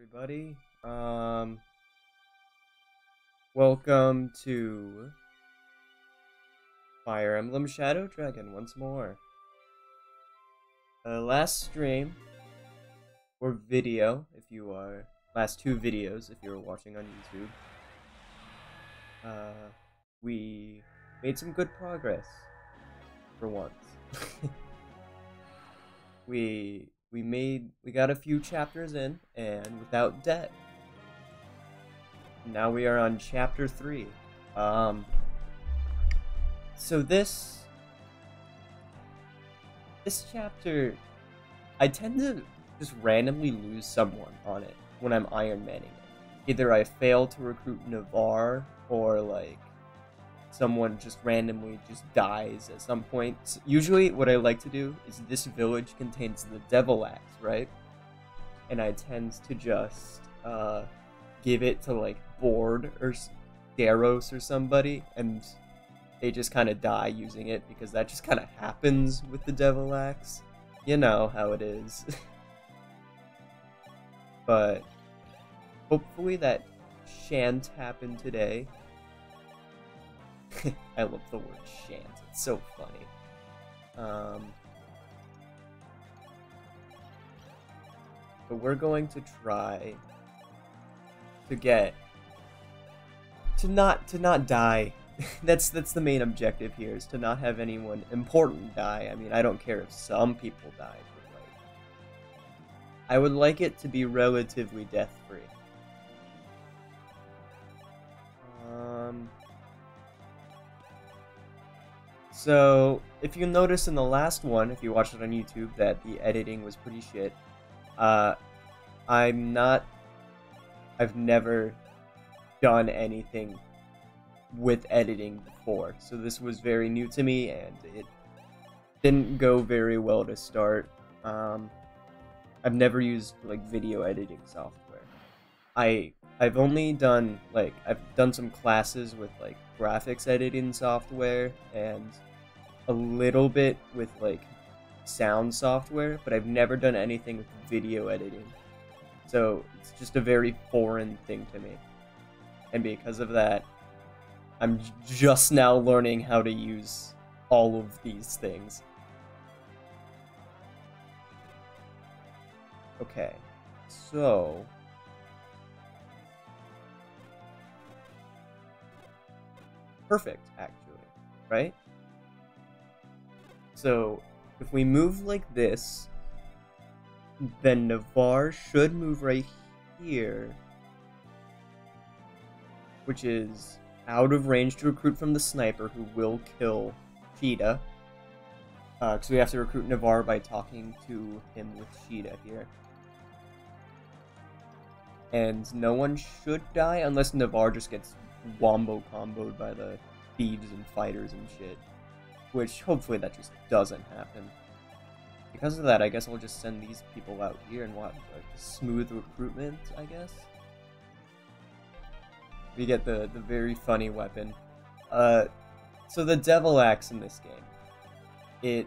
everybody. Welcome to Fire Emblem Shadow Dragon once more. Last stream, or video, if you are, last two videos, if you're watching on YouTube, we made some good progress, for once. We got a few chapters in, and without debt. Now we are on chapter 3. So this chapter, I tend to just randomly lose someone on it when I'm Ironmanning it. Either I fail to recruit Navarre, or like someone just randomly just dies at some point. So usually what I like to do is this village contains the Devil Axe, right? And I tend to just give it to like Board or Daros or somebody, and they just kind of die using it because that just kind of happens with the Devil Axe. You know how it is. But hopefully that shan't happen today. I love the word shan't, it's so funny. But we're going to try to not die. that's the main objective here, is to not have anyone important die. I mean, I don't care if some people die, but like, I would like it to be relatively death-free. So, if you notice in the last one, if you watched it on YouTube, that the editing was pretty shit, I've never done anything with editing before, so this was very new to me, and it didn't go very well to start. I've never used, like, video editing software. I've only done, like, I've done some classes with, like, graphics editing software, and a little bit with, like, sound software, but I've never done anything with video editing. So, it's just a very foreign thing to me. And because of that, I'm just now learning how to use all of these things. Okay, so perfect, actually, right? So, if we move like this, then Navarre should move right here, which is out of range to recruit from the sniper, who will kill Ch3, because we have to recruit Navarre by talking to him with Ch3 here. And no one should die unless Navarre just gets wombo comboed by the thieves and fighters and shit, which hopefully that just doesn't happen. Because of that, I guess I'll just send these people out here and watch like smooth recruitment, I guess. We get the very funny weapon. So the Devil Axe in this game, it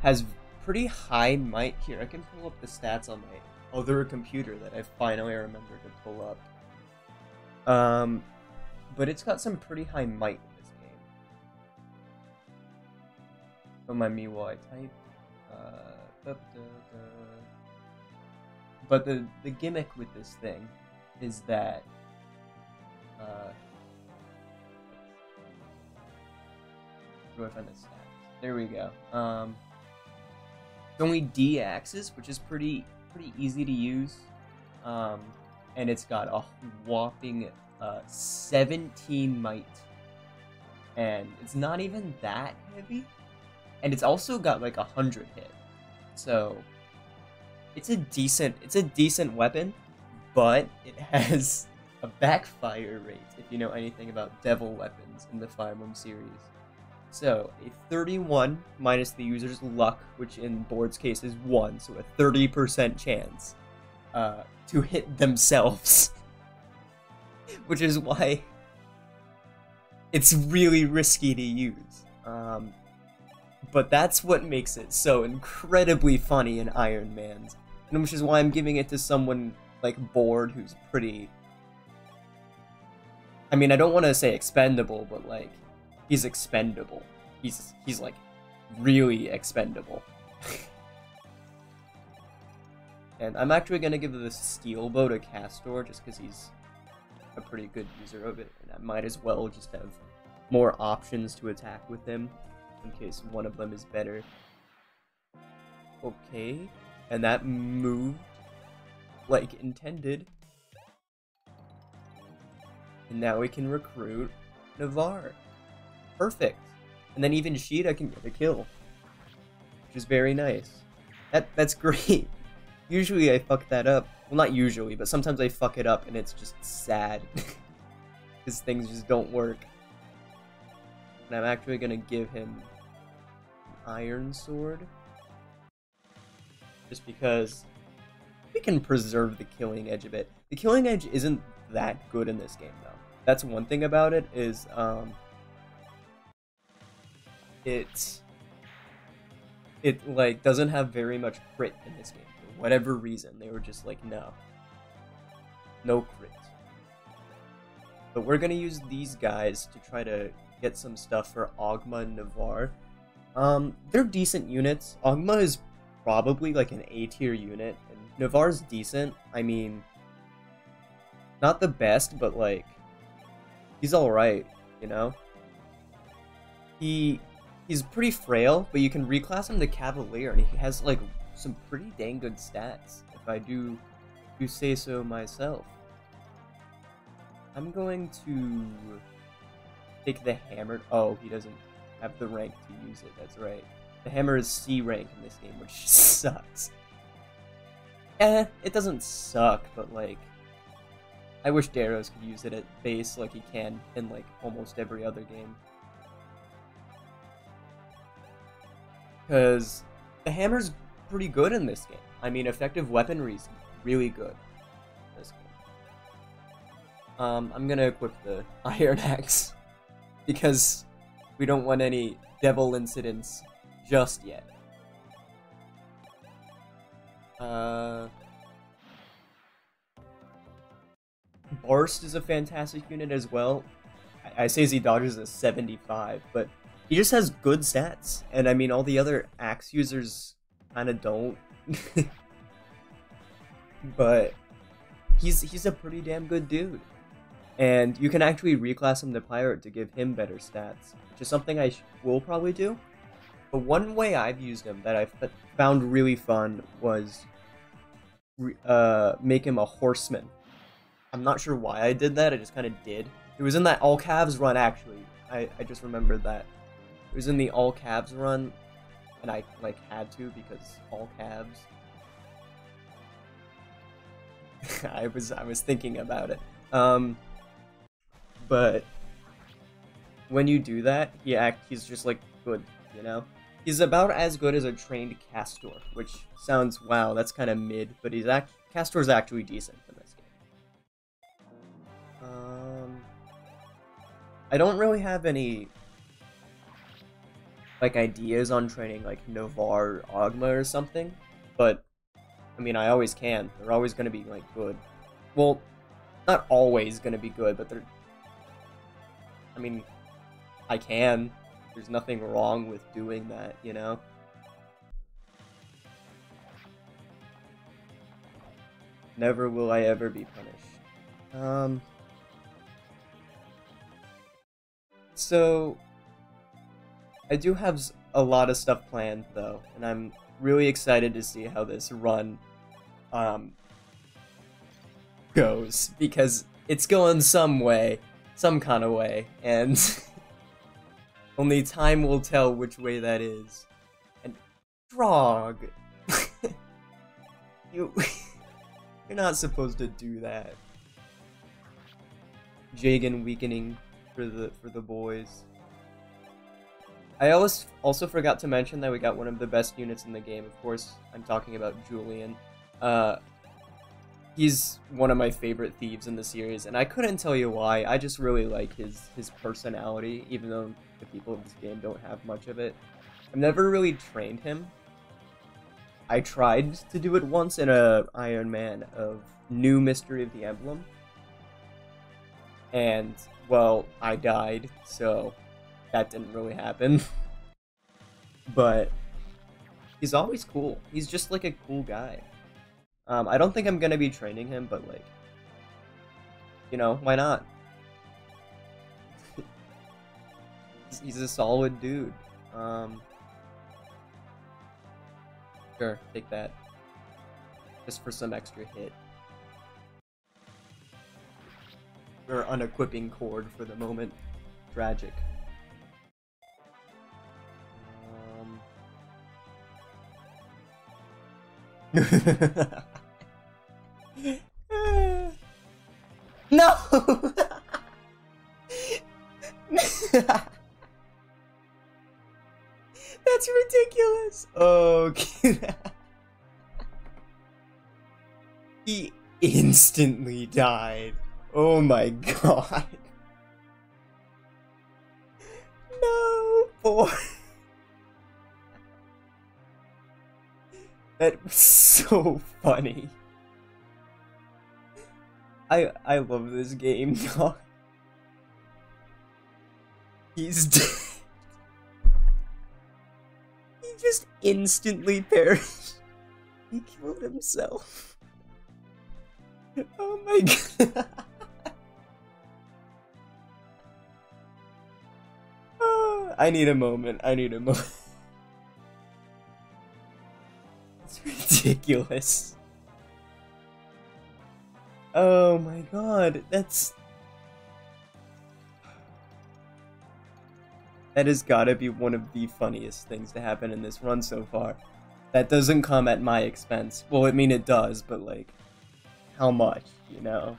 has pretty high might. Here, I can pull up the stats on my other computer that I finally remembered to pull up. But it's got some pretty high might in this game. Don't mind me while I type. But the gimmick with this thing is that where do I find the stats? There we go. It's only D axes, which is pretty easy to use. And it's got a whopping 17 might. And it's not even that heavy. And it's also got like 100 hit. So it's a decent weapon, but it has a backfire rate, if you know anything about devil weapons in the Fire Emblem series. So, a 31 minus the user's luck, which in Board's case is 1, so a 30% chance to hit themselves. Which is why it's really risky to use. But that's what makes it so incredibly funny in Ironman, and which is why I'm giving it to someone like board who's pretty. I mean, I don't want to say expendable, but like he's expendable. He's like really expendable. And I'm actually gonna give the steel bow to Castor just because he's a pretty good user of it, and I might as well just have more options to attack with him in case one of them is better. Okay, and that moved like intended. And now we can recruit Navarre. Perfect. And then even Sheeta can get a kill, which is very nice. That's great. Usually I fuck that up. Well, not usually, but sometimes I fuck it up and it's just sad. Because things just don't work. And I'm actually gonna give him an iron sword. Just because we can preserve the killing edge a bit. The killing edge isn't that good in this game, though. That's one thing about it, is, it like, doesn't have very much crit in this game. For whatever reason, they were just like, no crit. But we're gonna use these guys to try to get some stuff for Ogma and Navarre. They're decent units. Ogma is probably like an A tier unit, and Navarre's decent. I mean, not the best, but like, he's alright, you know? He's pretty frail, but you can reclass him to Cavalier, and he has like some pretty dang good stats, if I do say so myself. I'm going to take the hammer. Oh, he doesn't have the rank to use it, that's right. The hammer is C rank in this game, which sucks. It doesn't suck, but like, I wish Daros could use it at base like he can in like almost every other game. Because the hammer's pretty good in this game. I mean, effective weaponry's really good in this game. I'm gonna equip the Iron Axe because we don't want any devil incidents just yet. Barst is a fantastic unit as well. I say he dodges a 75, but he just has good stats. And I mean, all the other axe users kind of don't. But he's a pretty damn good dude. And you can actually reclass him to Pirate to give him better stats, which is something I will probably do. But one way I've used him that I found really fun was make him a horseman. I'm not sure why I did that, I just kind of did. It was in that all calves run, actually. I just remembered that. It was in the all calves run, and I like had to because all calves. I was thinking about it. But when you do that, he's just like good, you know? He's about as good as a trained Castor, which sounds, wow, that's kind of mid, but Castor's actually decent in this game. I don't really have any like ideas on training like Navarre or Ogma or something, but I mean, I always can. They're always going to be like good. Well, not always going to be good, but they're, I mean, I can. There's nothing wrong with doing that, you know? Never will I ever be punished. So, I do have a lot of stuff planned, though, and I'm really excited to see how this run, goes, because it's going some way, some kind of way, and only time will tell which way that is. And Drog, you're not supposed to do that. Jagan weakening for the boys. I also forgot to mention that we got one of the best units in the game. Of course, I'm talking about Julian. He's one of my favorite thieves in the series, and I couldn't tell you why. I just really like his personality, even though the people of this game don't have much of it. I've never really trained him. I tried to do it once in a Ironman of New Mystery of the Emblem. And, well, I died, so that didn't really happen. But he's always cool. He's just like a cool guy. I don't think I'm gonna be training him, but like, you know, why not? He's a solid dude. Sure, take that. Just for some extra hit. Or unequipping cord for the moment. Tragic. No! That's ridiculous. Okay. He instantly died. Oh my god. No, boy. That was so funny. I love this game, dog. He's dead. He just instantly perished. He killed himself. Oh my god. Oh, I need a moment. I need a moment. It's ridiculous. Oh my god, that has gotta be one of the funniest things to happen in this run so far. That doesn't come at my expense. Well, I mean it does, but like, how much, you know?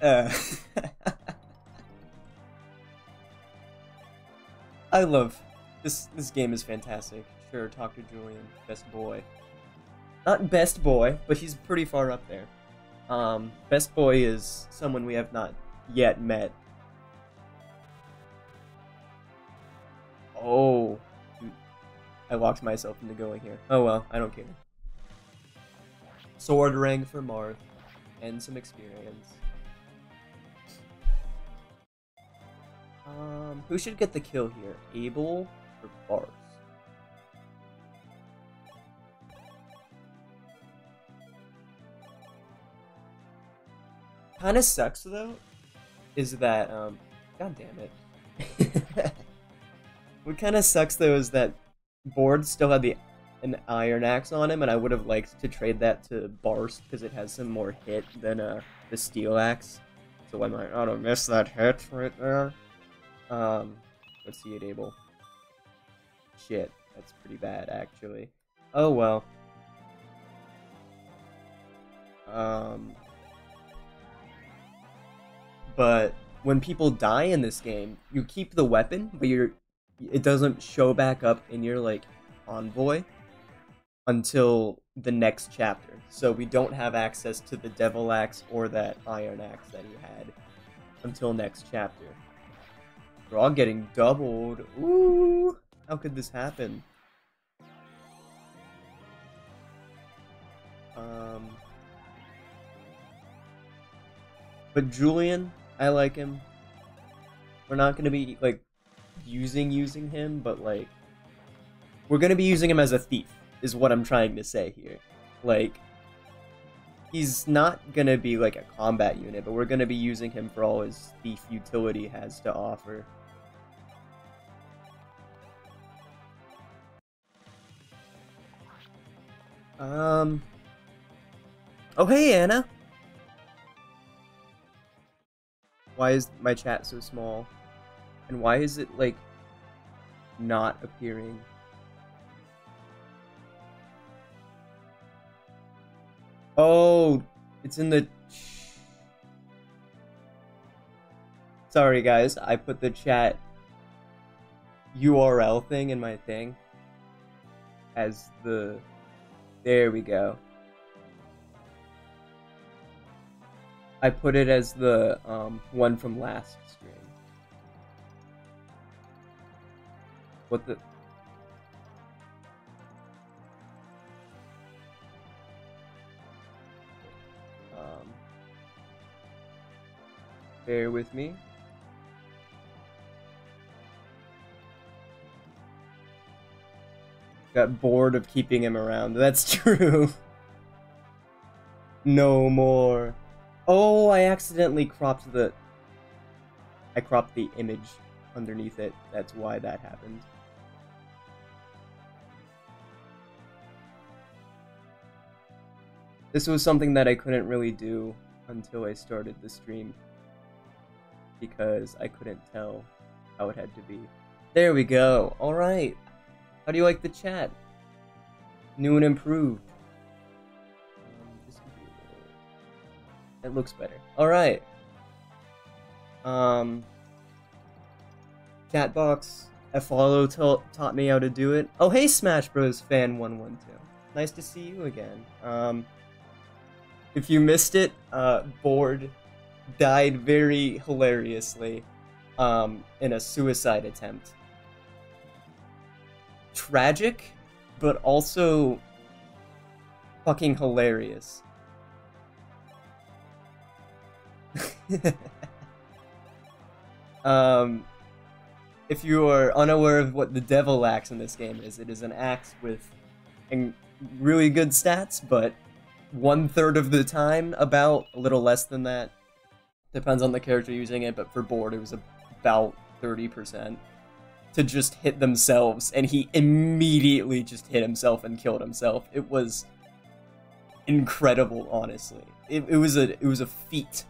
I love this game is fantastic. Sure, talk to Julian, best boy. Not best boy, but he's pretty far up there. Best boy is someone we have not yet met. Oh, dude. I locked myself into going here. Oh well, I don't care. Sword ring for Marth, and some experience. Who should get the kill here? Abel or Bart? Kinda sucks though, is that, god damn it. What kinda sucks though is that Board still had an Iron Axe on him, and I would have liked to trade that to Barst, because it has some more hit than, the Steel Axe. So I might not have missed that hit right there. Let's see it, Abel. Shit, that's pretty bad, actually. Oh well. But when people die in this game, you keep the weapon, but it doesn't show back up in your, like, envoy until the next chapter. So we don't have access to the Devil Axe or that Iron Axe that he had until next chapter. We're all getting doubled. Ooh! How could this happen? But Julian, I like him. We're not gonna be, like, using him, but, like, we're gonna be using him as a thief, is what I'm trying to say here. Like, he's not gonna be, like, a combat unit, but we're gonna be using him for all his thief utility has to offer. Oh, hey, Anna! Why is my chat so small? And why is it, like, not appearing? Oh, it's in the... Sorry, guys, I put the chat URL thing in my thing as the... There we go. I put it as the one from last stream. What the... Bear with me. Got bored of keeping him around. That's true. No more. Oh, I accidentally cropped the... I cropped the image underneath it. That's why that happened. This was something that I couldn't really do until I started the stream, because I couldn't tell how it had to be. There we go. Alright. How do you like the chat? New and improved. It looks better. Alright. Chatbox. Follow taught me how to do it. Oh, hey, Smash Bros. Fan 112. Nice to see you again. If you missed it, Board died very hilariously in a suicide attempt. Tragic, but also fucking hilarious. If you are unaware of what the Devil Axe in this game is, it is an axe with really good stats, but 1/3 of the time, about a little less than that. Depends on the character using it, but for Board it was about 30%. To just hit themselves, and he immediately just hit himself and killed himself. It was incredible, honestly. It was a feat,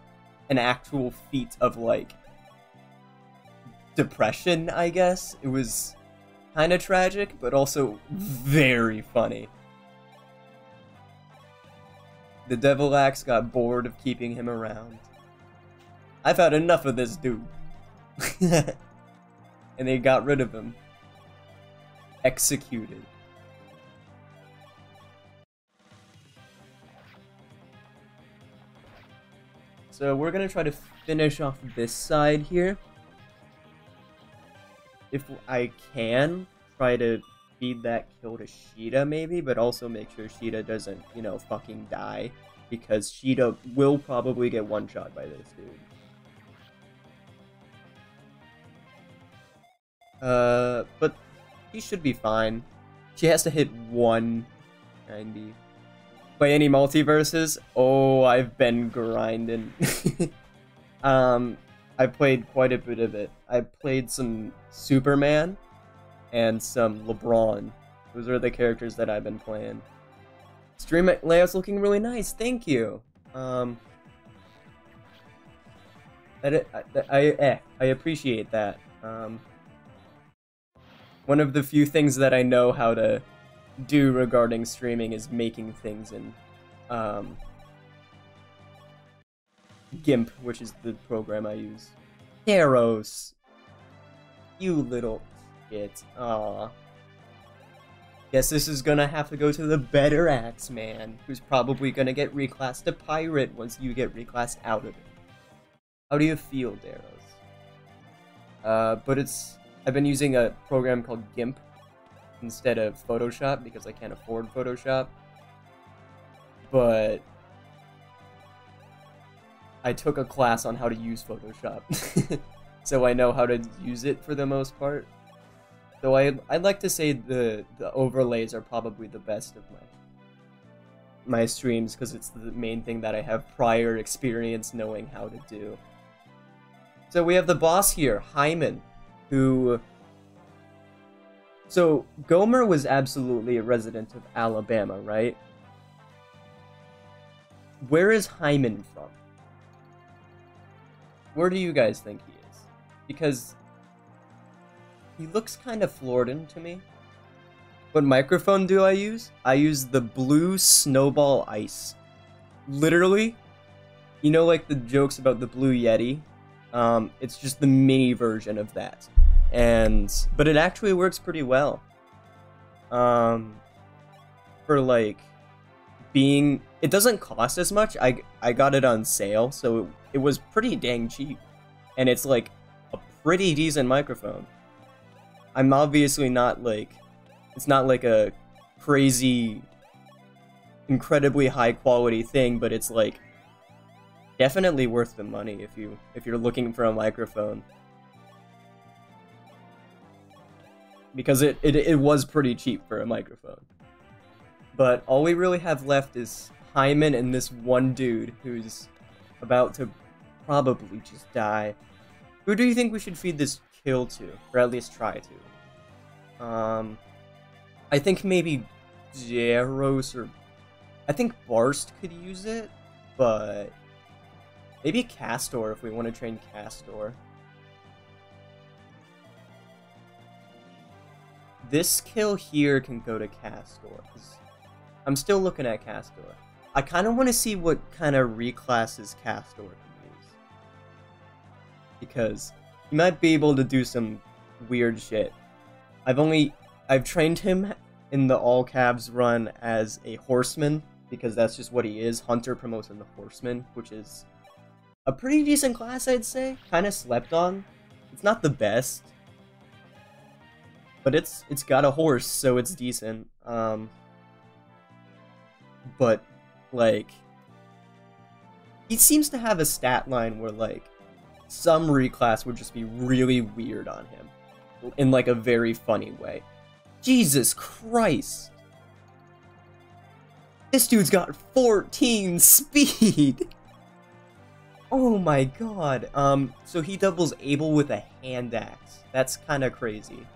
an actual feat of like depression, I guess. It was kind of tragic, but also very funny. The Devil Axe got bored of keeping him around. I've had enough of this dude. And they got rid of him. Executed. So we're gonna try to finish off this side here. If I can, try to feed that kill to Sheeta maybe, but also make sure Sheeta doesn't, you know, fucking die. Because Sheeta will probably get one-shot by this dude. But he should be fine. She has to hit 190. By any multiverses? Oh, I've been grinding. I played quite a bit of it. I played some Superman and some LeBron. Those are the characters that I've been playing. Stream layout's looking really nice. Thank you. I appreciate that. One of the few things that I know how to do regarding streaming is making things in GIMP, which is the program I use. Karos! You little shit. Aww. Guess this is gonna have to go to the better axe man, who's probably gonna get reclassed to pirate once you get reclassed out of it. How do you feel, Daros? But I've been using a program called GIMP instead of Photoshop because I can't afford Photoshop. But I took a class on how to use Photoshop, so I know how to use it for the most part. So I'd like to say the overlays are probably the best of my streams because it's the main thing that I have prior experience knowing how to do. So we have the boss here, Hyman, who... So Gomer was absolutely a resident of Alabama, right? Where is Hyman from? Where do you guys think he is? Because he looks kind of Floridan to me. What microphone do I use? I use the Blue Snowball Ice. Literally, you know, like the jokes about the Blue Yeti? It's just the mini version of that. But it actually works pretty well. For like being, it doesn't cost as much. I got it on sale, so it was pretty dang cheap. And it's like a pretty decent microphone. I'm obviously not like, it's not like a crazy, incredibly high quality thing, but it's like Definitely worth the money if you're looking for a microphone. Because it was pretty cheap for a microphone. But all we really have left is Hyman and this one dude who's about to probably just die. Who do you think we should feed this kill to? Or at least try to? I think maybe Jaros or... I think Barst could use it, but... maybe Castor if we want to train Castor. This kill here can go to Castor, 'cause I'm still looking at Castor. I kind of want to see what kind of reclasses Castor can use. Because he might be able to do some weird shit. I've trained him in the all calves run as a horseman, because that's just what he is. Hunter promotes him to horseman, which is a pretty decent class, I'd say. Kind of slept on. It's not the best, but it's got a horse, so it's decent. But like, he seems to have a stat line where like some reclass would just be really weird on him in like a very funny way. Jesus Christ. This dude's got 14 speed. Oh my god. So he doubles able with a hand axe. That's kind of crazy.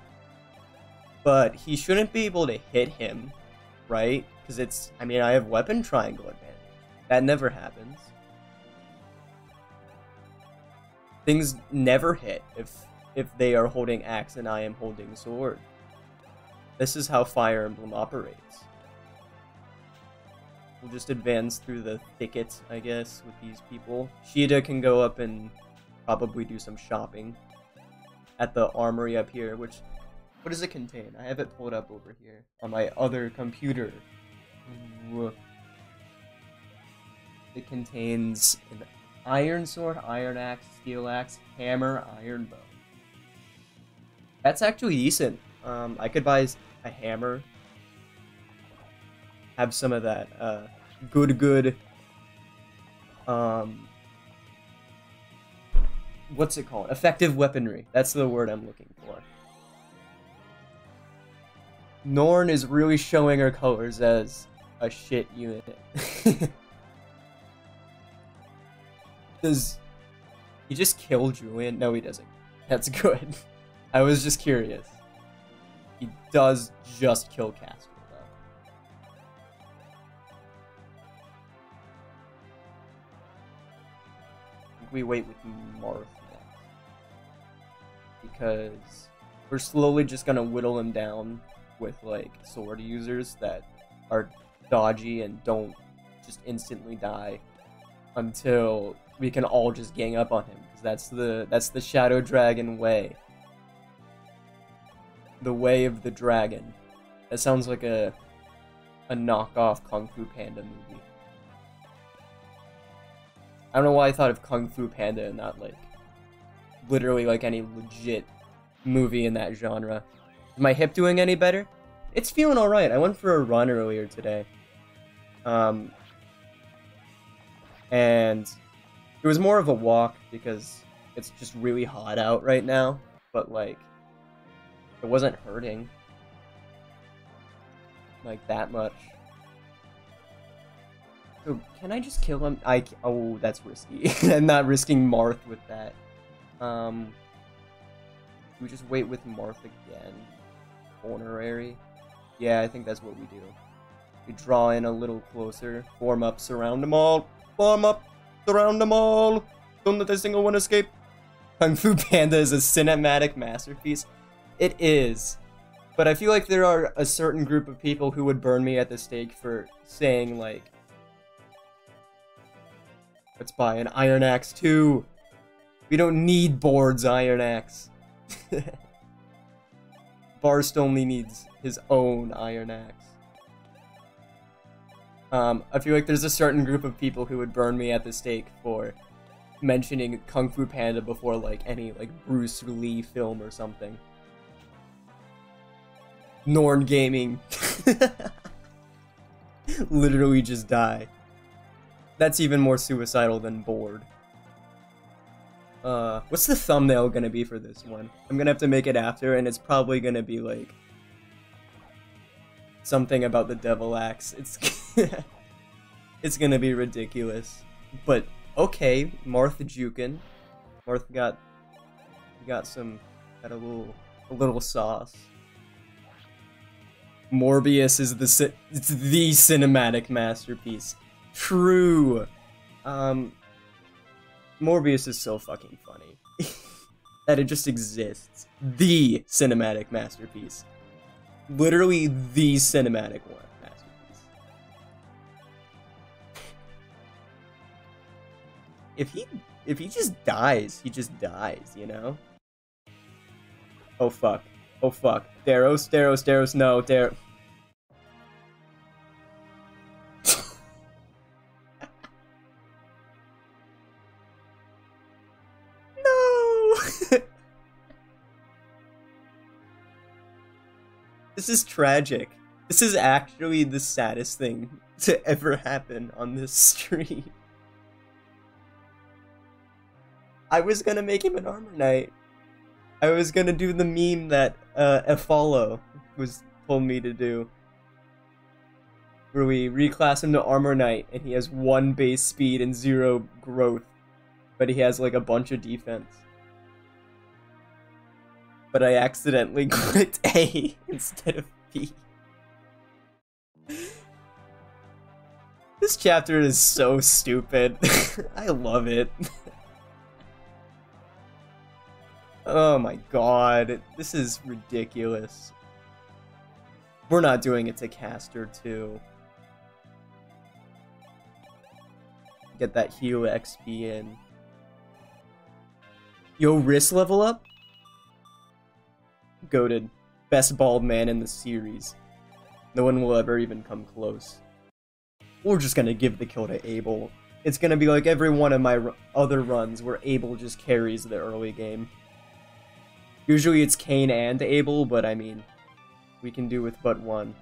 But he shouldn't be able to hit him, right? Because it's, I mean, I have weapon triangle advantage. That never happens. Things never hit if they are holding axe and I am holding sword. This is how Fire Emblem operates. We'll just advance through the thicket, I guess, with these people. Shida can go up and probably do some shopping at the armory up here, which... what does it contain? I have it pulled up over here on my other computer. It contains an iron sword, iron axe, steel axe, hammer, iron bow. That's actually decent. I could buy a hammer. Have some of that good what's it called? Effective weaponry. That's the word I'm looking for. Norn is really showing her colors as a shit unit. Does he just kill Julian? No, he doesn't. That's good. I was just curious. He does just kill Casper, though. I think we wait with Marth next. Because we're slowly just gonna whittle him down with, like, sword users that are dodgy and don't just instantly die until we can all just gang up on him, because that's the Shadow Dragon way. The way of the dragon. That sounds like a knockoff Kung Fu Panda movie. I don't know why I thought of Kung Fu Panda and not like literally like any legit movie in that genre. Is my hip doing any better? It's feeling alright. I went for a run earlier today. And it was more of a walk because it's just really hot out right now, but like it wasn't hurting like that much. So can I just kill him? Oh, that's risky. I'm not risking Marth with that. We just wait with Marth again. Honorary. Yeah, I think that's what we do. We draw in a little closer. Form up, surround them all. Form up, surround them all. Don't let a single one escape. Kung Fu Panda is a cinematic masterpiece. It is. But I feel like there are a certain group of people who would burn me at the stake for saying, like, let's buy an Iron Axe too. We don't need Board's Iron Axe. Barst only needs his own Iron Axe. I feel like there's a certain group of people who would burn me at the stake for mentioning Kung Fu Panda before, like, any, like, Bruce Lee film or something. Norn Gaming. Literally just die. That's even more suicidal than bored. What's the thumbnail gonna be for this one? I'm gonna have to make it after, and it's probably gonna be like something about the devil axe. It's it's gonna be ridiculous. But okay, Martha Jukin. Martha got a little sauce. Morbius is it's the cinematic masterpiece. True. Morbius is so fucking funny that it just exists. The cinematic masterpiece. Literally the cinematic masterpiece. If he just dies, he just dies, you know? Oh fuck. Oh fuck. Daros, no, Daros. This is tragic. This is actually the saddest thing to ever happen on this stream. I was gonna make him an armor knight. I was gonna do the meme that Follow told me to do, where we reclass him to armor knight and he has 1 base speed and 0 growth, but he has like a bunch of defense. But I accidentally clicked A instead of B. This chapter is so stupid. I love it. Oh my god, this is ridiculous. We're not doing it to Caster too. Get that heal XP in. Yo, wrist level up? Goated. Best bald man in the series. No one will ever even come close. We're just gonna give the kill to Abel. It's gonna be like every one of my other runs where Abel just carries the early game. Usually it's Kane and Abel, but I mean, we can do with but one.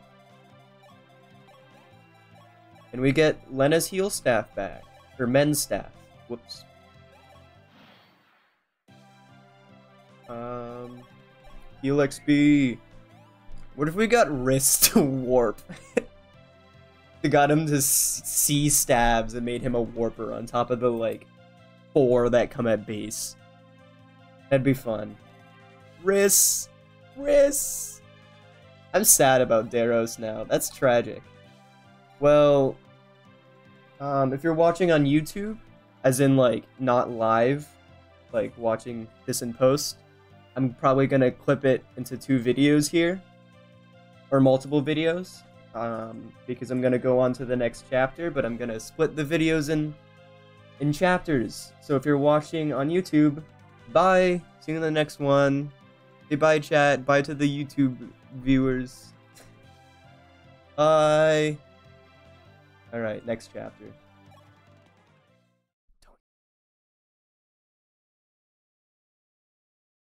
And we get Lena's heal staff back. Or men's staff. Whoops. Heal XP. What if we got wrist to warp? We got him to see stabs and made him a warper on top of the, like, 4 that come at base. That'd be fun. Wrists! Wrists! I'm sad about Daros now. That's tragic. Well, if you're watching on YouTube, as in, like, not live, like, watching this in post, I'm probably gonna clip it into 2 videos here, or multiple videos, because I'm gonna go on to the next chapter, but I'm gonna split the videos in chapters. So if you're watching on YouTube, bye! See you in the next one. Say bye, chat. Bye to the YouTube viewers. Bye! Alright, next chapter.